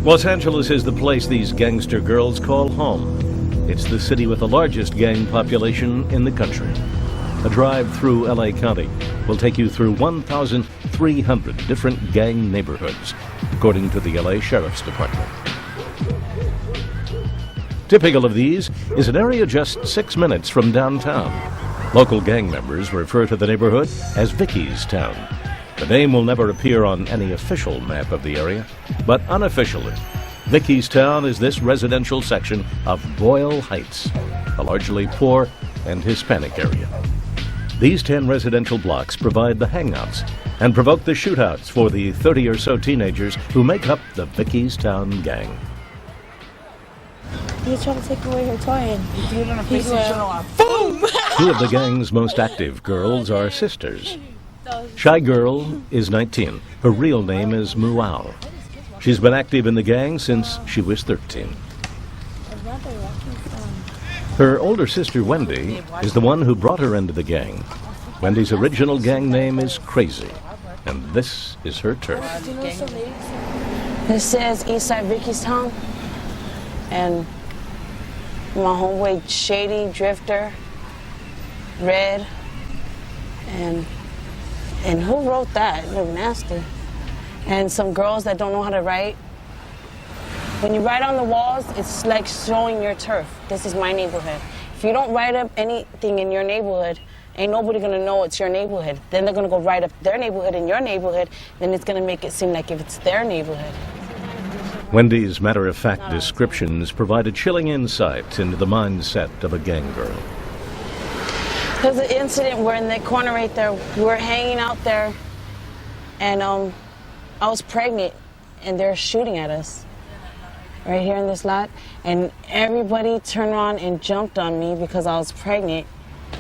Los Angeles is the place these gangster girls call home. It's the city with the largest gang population in the country. A drive through LA County will take you through 1,300 different gang neighborhoods, according to the LA Sheriff's Department. Typical of these is an area just 6 minutes from downtown. Local gang members refer to the neighborhood as Vickys Town. The name will never appear on any official map of the area, but unofficially, Vickys Town is this residential section of Boyle Heights, a largely poor and Hispanic area. These 10 residential blocks provide the hangouts and provoke the shootouts for the 30 or so teenagers who make up the Vickys Town gang. He's trying to take away her toy and do it on a He's boom! Two of the gang's most active girls are sisters. Shy Girl is 19. Her real name is Muau. She's been active in the gang since she was 13. Her older sister Wendy is the one who brought her into the gang. Wendy's original gang name is Crazy, and this is her turf. This says Eastside Vickys Town, and my homeboy Shady, Drifter, Red, and who wrote that? It looked nasty. And some girls that don't know how to write. When you write on the walls, it's like showing your turf. This is my neighborhood. If you don't write up anything in your neighborhood, ain't nobody gonna know it's your neighborhood. Then they're gonna go write up their neighborhood in your neighborhood, then it's gonna make it seem like if it's their neighborhood. Wendy's matter-of-fact descriptions provide a chilling insight into the mindset of a gang girl. There's an incident where in that corner right there, we were hanging out there, and I was pregnant, and they're shooting at us right here in this lot, and everybody turned around and jumped on me because I was pregnant,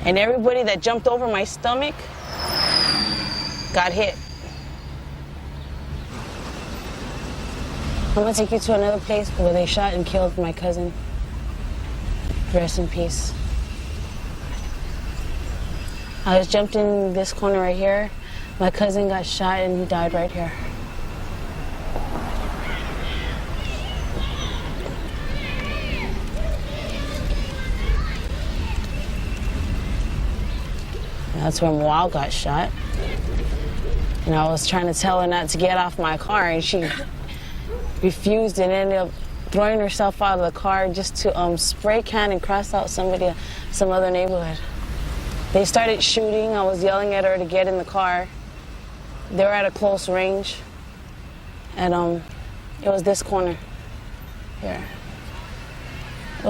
and everybody that jumped over my stomach got hit. I'm gonna take you to another place where they shot and killed my cousin. Rest in peace. I was jumped in this corner right here. My cousin got shot and he died right here. That's where Moal got shot. And I was trying to tell her not to get off my car, and she refused and ended up throwing herself out of the car just to spray can and cross out some other neighborhood. They started shooting. I was yelling at her to get in the car. They were at a close range, and it was this corner here.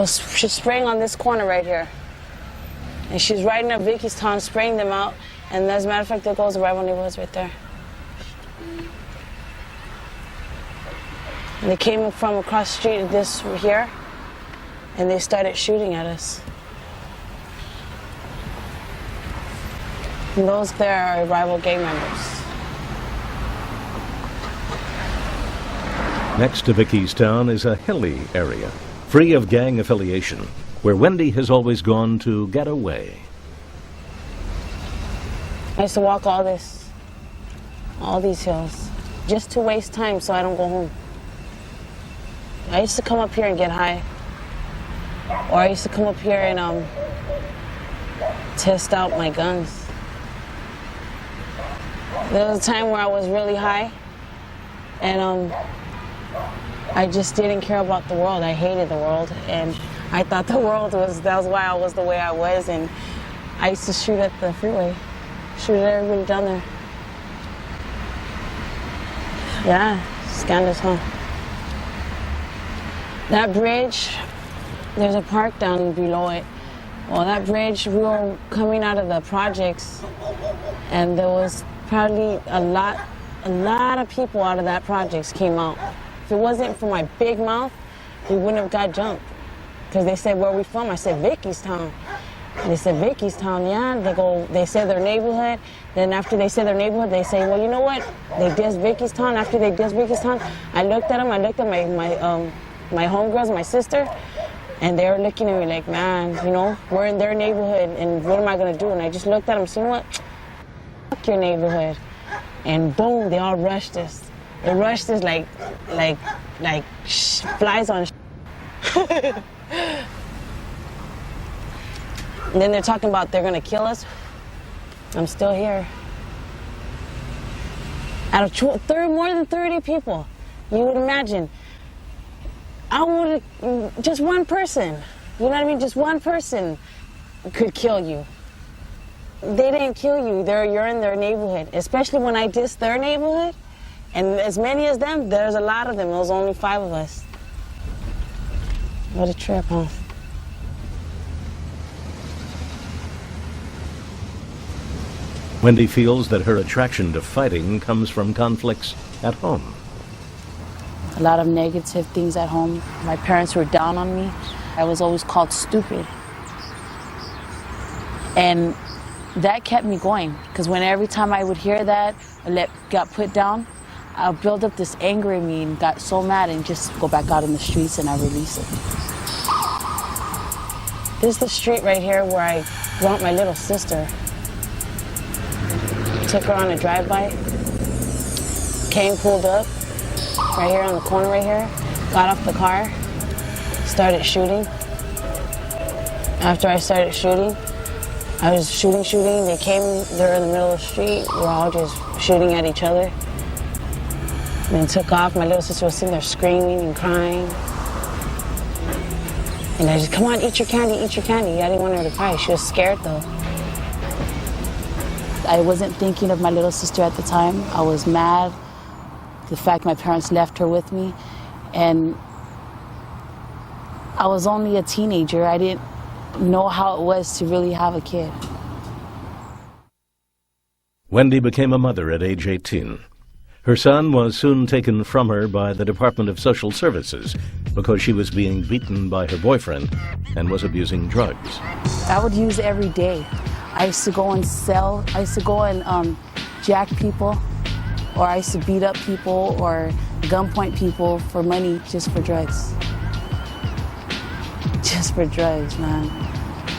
She's spraying on this corner right here. And she's riding up Vickys Town, spraying them out. And as a matter of fact, there goes the rival neighborhoods right there. And they came from across the street, this here, and they started shooting at us. And those there are rival gang members. Next to Vickys Town is a hilly area, free of gang affiliation, where Wendy has always gone to get away. I used to walk all these hills, just to waste time so I don't go home. I used to come up here and get high. Or I used to come up here and test out my guns. There was a time where I was really high, and I just didn't care about the world. I hated the world, and I thought that was why I was the way I was, and I used to shoot at the freeway, shoot at everybody down there. Yeah, scandalous, huh? That bridge, there's a park down below it. Well, that bridge, we were coming out of the projects, and there was probably a lot of people out of that projects came out. If it wasn't for my big mouth, we wouldn't have got jumped. Because they said, where are we from? I said, Vickys Town. They said, Vickys Town, yeah. They said their neighborhood. Then after they said their neighborhood, they say, well, you know what? They dissed Vickys Town. After they dissed Vickys Town, I looked at them. I looked at my homegirls, my sister, and they were looking at me like, man, you know, we're in their neighborhood, and what am I going to do? And I just looked at them and said, you know what? Fuck your neighborhood. And boom, they all rushed us. They rushed us like flies on. And then they're talking about they're gonna kill us. I'm still here. Out of more than 30 people, you would imagine. Just one person, you know what I mean? Just one person could kill you. They didn't kill you, you're in their neighborhood. Especially when I dissed their neighborhood, and as many as them, there's a lot of them. There was only 5 of us. What a trip, huh? Wendy feels that her attraction to fighting comes from conflicts at home. A lot of negative things at home. My parents were down on me. I was always called stupid. And that kept me going, because every time I would hear that, got put down, I built up this anger in me and got so mad and just go back out in the streets and I release it. This is the street right here where I brought my little sister. Took her on a drive-by. Came, pulled up, right here on the corner right here. Got off the car, started shooting. After I started shooting, I was shooting. They came, they're in the middle of the street. We're all just shooting at each other. Then took off. My little sister was sitting there screaming and crying. And I just, come on, eat your candy, eat your candy. I didn't want her to cry. She was scared though. I wasn't thinking of my little sister at the time. I was mad. The fact my parents left her with me. And I was only a teenager. I didn't know how it was to really have a kid. Wendy became a mother at age 18. Her son was soon taken from her by the Department of Social Services because she was being beaten by her boyfriend and was abusing drugs. I would use it every day. I used to go and sell. I used to go and jack people, or I used to beat up people or gunpoint people for money just for drugs. Just for drugs, man.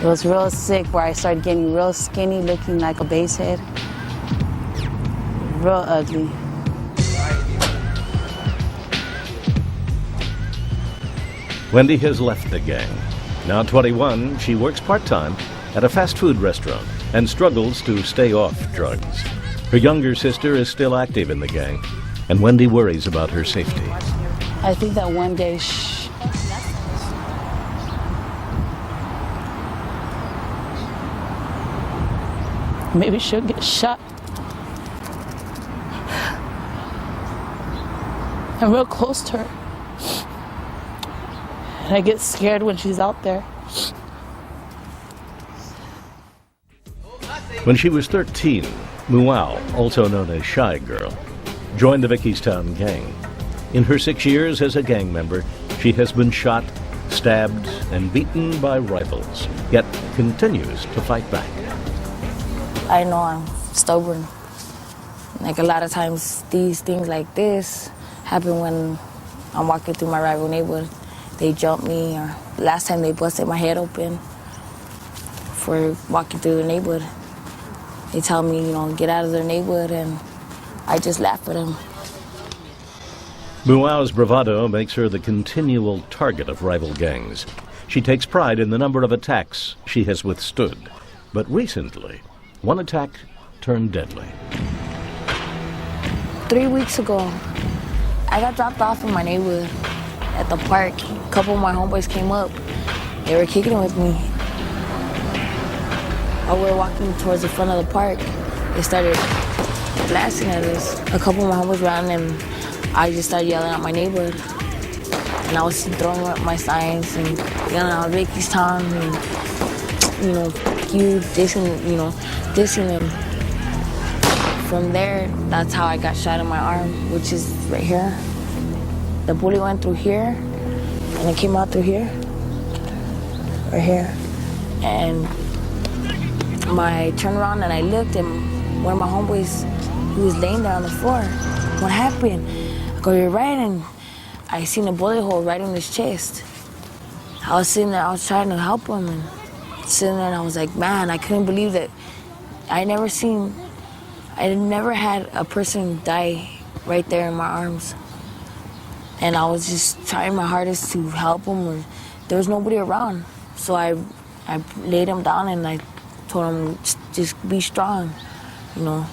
It was real sick where I started getting real skinny, looking like a bass head. Real ugly. Wendy has left the gang. Now 21, she works part-time at a fast food restaurant and struggles to stay off drugs. Her younger sister is still active in the gang, and Wendy worries about her safety. I think that one day maybe she'll get shot. I'm real close to her. And I get scared when she's out there. When she was 13, Muau, also known as Shy Girl, joined the Vickys Town gang. In her 6 years as a gang member, she has been shot, stabbed, and beaten by rivals, yet continues to fight back. I know I'm stubborn. Like a lot of times, these things like this happen when I'm walking through my rival neighborhood. They jump me, or last time they busted my head open for walking through the neighborhood. They tell me, get out of their neighborhood, and I just laugh at them. Muau's bravado makes her the continual target of rival gangs. She takes pride in the number of attacks she has withstood. But recently, one attack turned deadly. 3 weeks ago, I got dropped off in my neighborhood at the park. A couple of my homeboys came up. They were kicking it with me. While we were walking towards the front of the park, they started blasting at us. A couple of my homeboys ran, and I just started yelling at my neighborhood. And I was throwing up my signs and yelling out Vickys Town and, you dissing them. From there, that's how I got shot in my arm, which is right here. The bullet went through here, and it came out through here, right here. And I turned around and I looked, and one of my homeboys, he was laying there on the floor. What happened? I go, you're right, and I seen a bullet hole right in his chest. I was sitting there, I was trying to help him, and sitting there, and I was like, man, I couldn't believe that. I never had a person die right there in my arms. And I was just trying my hardest to help him. Or there was nobody around. So I laid him down and I told him, just be strong, you know.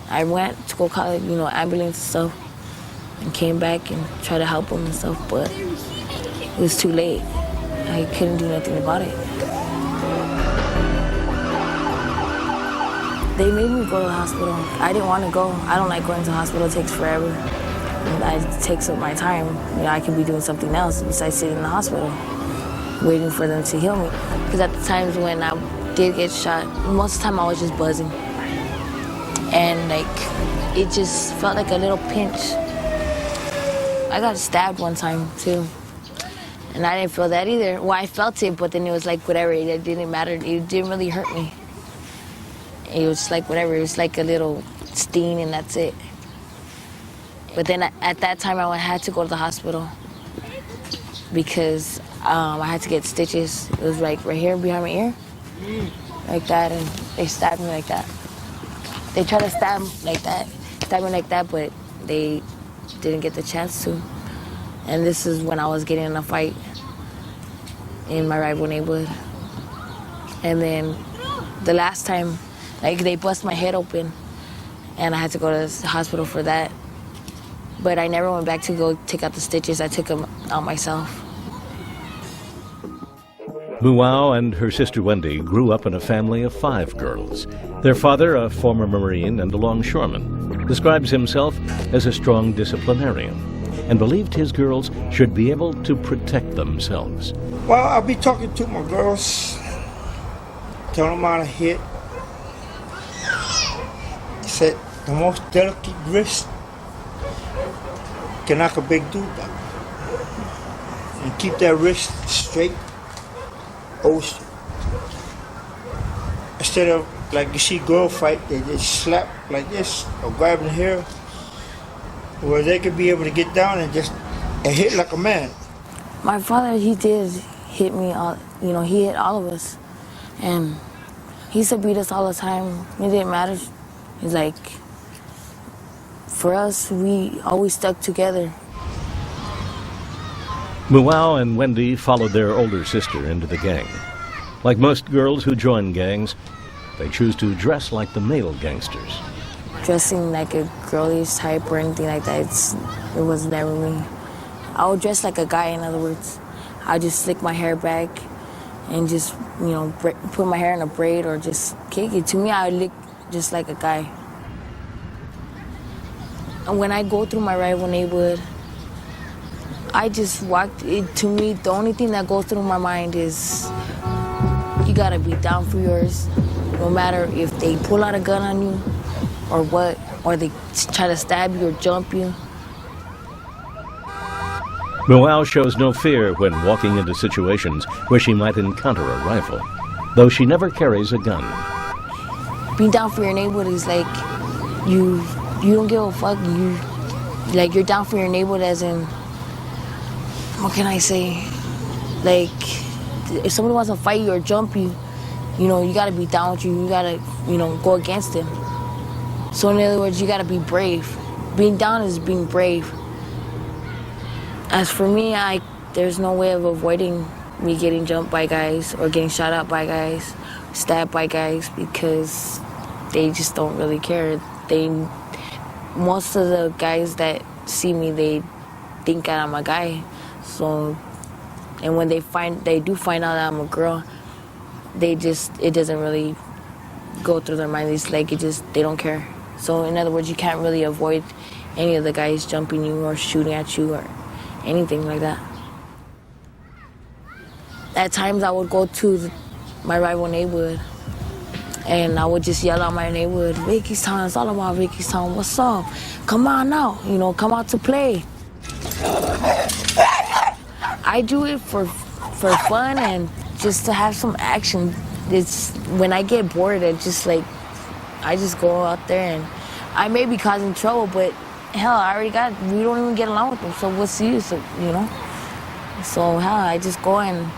I went to go call, ambulance and stuff, and came back and tried to help him and stuff, but it was too late. I couldn't do nothing about it. They made me go to the hospital. I didn't want to go. I don't like going to the hospital. It takes forever. It takes up my time. I could be doing something else besides sitting in the hospital, waiting for them to heal me. Because at the times when I did get shot, most of the time I was just buzzing. And it just felt like a little pinch. I got stabbed one time too. And I didn't feel that either. Well, I felt it, but then it was like whatever. It didn't matter. It didn't really hurt me. It was like whatever. It was like a little sting and that's it. But then at that time I had to go to the hospital because I had to get stitches. It was like right here behind my ear, like that, and they stabbed me like that. They tried to stab me like that, but they didn't get the chance to. And this is when I was getting in a fight in my rival neighborhood. And then the last time, they bust my head open, and I had to go to the hospital for that. But I never went back to go take out the stitches. I took them out myself. Muau and her sister Wendy grew up in a family of 5 girls. Their father, a former Marine and a longshoreman, describes himself as a strong disciplinarian and believed his girls should be able to protect themselves. Well, I'll be talking to my girls, telling them how to hit. He said the most delicate wrist can knock a big dude down. And keep that wrist straight. Instead of like you see girl fight, they just slap like this or grab the hair, where they could be able to get down and hit like a man. My father, he did hit me. He hit all of us, and he used to beat us all the time. It didn't matter. He's like, for us, we always stuck together. Muau and Wendy followed their older sister into the gang. Like most girls who join gangs, they choose to dress like the male gangsters. Dressing like a girlish type or anything like that, it was never me. I would dress like a guy, in other words. I just slick my hair back and just, put my hair in a braid or just kick it. To me, I look just like a guy. And when I go through my rival neighborhood, I just walked. To me, the only thing that goes through my mind is you gotta be down for yours, no matter if they pull out a gun on you or what, or they try to stab you or jump you. Muau shows no fear when walking into situations where she might encounter a rifle, though she never carries a gun. Being down for your neighborhood is like you don't give a fuck. You're down for your neighborhood as in, what can I say? Like, if somebody wants to fight you or jump you, you gotta be down with you. You gotta, go against them. So in other words, you gotta be brave. Being down is being brave. As for me, there's no way of avoiding me getting jumped by guys or getting shot at by guys, stabbed by guys, because they just don't really care. Most of the guys that see me, they think that I'm a guy. So, and when they do find out that I'm a girl, it doesn't really go through their mind. It's like they don't care. So in other words, you can't really avoid any of the guys jumping you or shooting at you or anything like that. At times I would go to my rival neighborhood and I would just yell out my neighborhood, Vickys Town, it's all about Vickys Town, what's up? Come on out, come out to play. I do it for fun and just to have some action. It's when I get bored, I just go out there and I may be causing trouble, but hell, we don't even get along with them, so what's the use, So hell, I just go and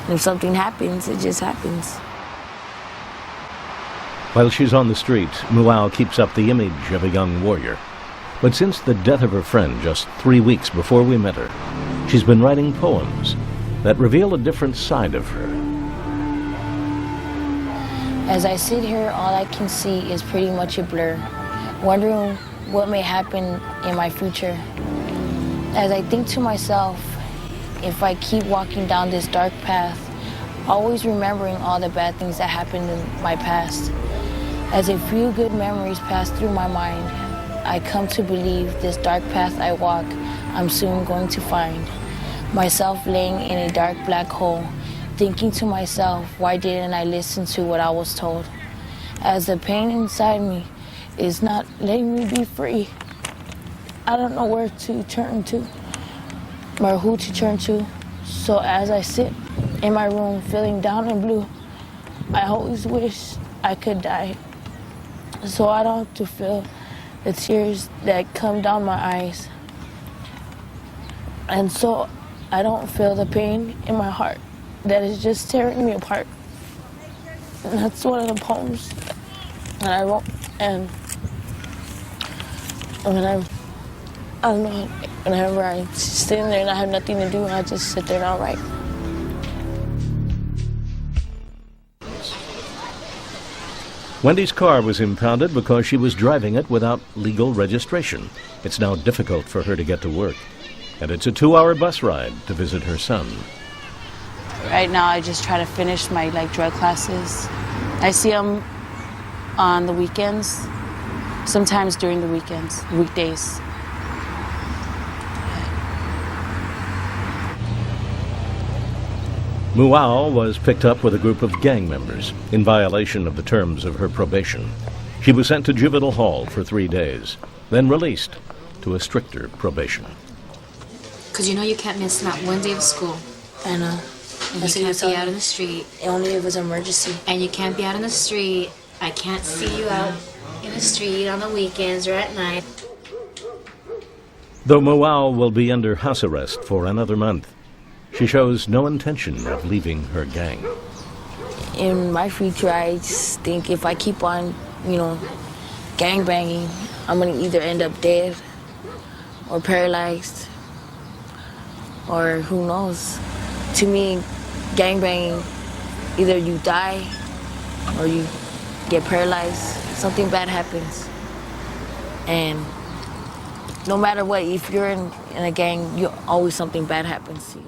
if something happens, it just happens. While she's on the street, Muau keeps up the image of a young warrior. But since the death of her friend just 3 weeks before we met her, she's been writing poems that reveal a different side of her. As I sit here, all I can see is pretty much a blur, wondering what may happen in my future. As I think to myself, if I keep walking down this dark path, always remembering all the bad things that happened in my past. As a few good memories pass through my mind, I come to believe this dark path I walk, I'm soon going to find myself laying in a dark black hole, thinking to myself, why didn't I listen to what I was told? As the pain inside me is not letting me be free, I don't know where to turn to or who to turn to. So as I sit in my room feeling down and blue, I always wish I could die, so I don't have to feel the tears that come down my eyes, and so I don't feel the pain in my heart that is just tearing me apart. And that's one of the poems that I wrote. And I don't know, whenever I sit in there and I have nothing to do, I just sit there and I'll write. Wendy's car was impounded because she was driving it without legal registration. It's now difficult for her to get to work, and it's a 2-hour bus ride to visit her son. Right now, I just try to finish my drug classes. I see them on the weekends, sometimes during the weekends, weekdays. Mual was picked up with a group of gang members in violation of the terms of her probation. She was sent to juvenile hall for 3 days, then released to a stricter probation. Because you know you can't miss not one day of school. I know. And you can't be out in the street. Only if it's an emergency. And you can't be out in the street. I can't see you out in the street on the weekends or at night. Though Mual will be under house arrest for another month, she shows no intention of leaving her gang. In my future, I just think if I keep on, gang banging, I'm gonna either end up dead or paralyzed, or who knows. To me, gang banging, either you die or you get paralyzed, something bad happens. And no matter what, if you're in a gang, always something bad happens to you.